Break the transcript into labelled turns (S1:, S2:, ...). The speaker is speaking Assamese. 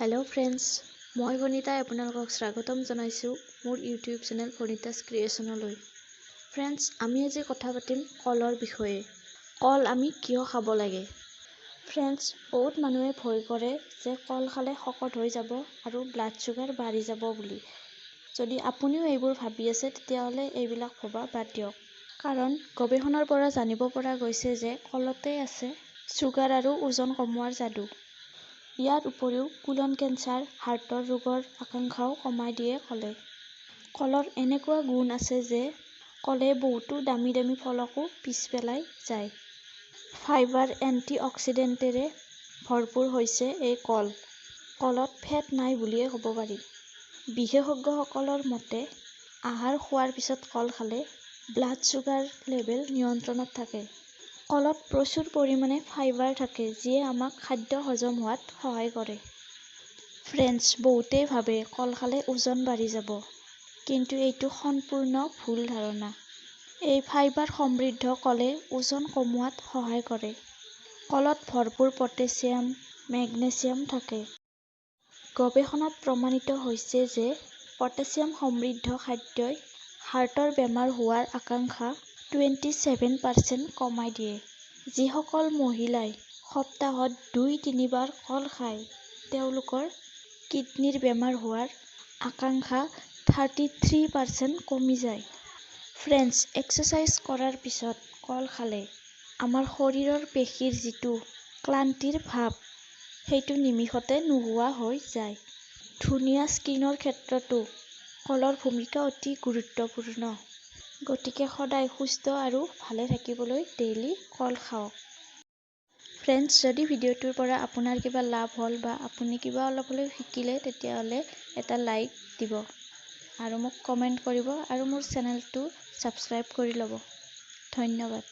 S1: হেল্ল' ফ্ৰেণ্ডছ, মই বনিতাই আপোনালোকক স্বাগতম জনাইছোঁ মোৰ ইউটিউব চেনেল বনিতাছ ক্ৰিয়েশ্যনলৈ। ফ্ৰেণ্ডছ, আমি আজি কথা পাতিম কলৰ বিষয়ে। কল আমি কিয় খাব লাগে? ফ্ৰেণ্ডছ, বহুত মানুহে ভয় কৰে যে কল খালে শকত হৈ যাব আৰু ব্লাড চুগাৰ বাঢ়ি যাব বুলি। যদি আপুনিও এইবোৰ ভাবি আছে তেতিয়াহ'লে এইবিলাক ভবা বাদ দিয়ক। কাৰণ গৱেষণাৰ পৰা জানিব পৰা গৈছে যে কলতে আছে চুগাৰ আৰু ওজন কমোৱাৰ যাদু। ইয়াৰ উপৰিও কোলন কেঞ্চাৰ, হাৰ্টৰ ৰোগৰ আকাংক্ষাও কমাই দিয়ে কলে। কলৰ এনেকুৱা গুণ আছে যে কলে বহুতো দামী ফলকো পিছ পেলাই যায়। ফাইবাৰ, এণ্টি অক্সিডেণ্টেৰে ভৰপূৰ হৈছে এই কল। কলত ফেট নাই বুলিয়ে ক'ব পাৰি। বিশেষজ্ঞসকলৰ মতে আহাৰ খোৱাৰ পিছত কল খালে ব্লাড চুগাৰ লেভেল নিয়ন্ত্ৰণত থাকে। কলত প্ৰচুৰ পৰিমাণে ফাইবাৰ থাকে যিয়ে আমাক খাদ্য হজম হোৱাত সহায় কৰে। ফ্ৰেণ্ডছ, বহুতেই ভাবে কল খালে ওজন বাঢ়ি যাব। কিন্তু এইটো সম্পূৰ্ণ ভুল ধাৰণা। এই ফাইবাৰ সমৃদ্ধ কলে ওজন কমোৱাত সহায় কৰে। কলত ভৰপূৰ পটাছিয়াম, মেগনেছিয়াম থাকে। গৱেষণাত প্ৰমাণিত হৈছে যে পটাছিয়াম সমৃদ্ধ খাদ্যই হাৰ্টৰ বেমাৰ হোৱাৰ আকাংক্ষা 27% কমাই দিয়ে। যিসকল মহিলাই সপ্তাহত 2-3 বাৰ কল খায় তেওঁলোকৰ কিডনীৰ বেমাৰ হোৱাৰ আকাংক্ষা 33% কমি যায়। ফ্ৰেণ্ডছ, এক্সাৰচাইজ কৰাৰ পিছত কল খালে আমাৰ শৰীৰৰ পেশীৰ যিটো ক্লান্তিৰ ভাৱ সেইটো নিমিষতে নোহোৱা হৈ যায়। ধুনীয়া স্কিনৰ ক্ষেত্ৰতো কলৰ ভূমিকা অতি গুৰুত্বপূৰ্ণ। গতিকে সদায় সুস্থ আৰু ভালে থাকিবলৈ ডেইলি কল খাওক। ফ্ৰেণ্ডছ, যদি ভিডিঅ'টোৰ পৰা আপোনাৰ কিবা লাভ হ'ল বা আপুনি কিবা অলপ হ'লেও শিকিলে তেতিয়াহ'লে এটা লাইক দিব আৰু মোক কমেণ্ট কৰিব আৰু মোৰ চেনেলটো ছাবস্ক্ৰাইব কৰি ল'ব। ধন্যবাদ।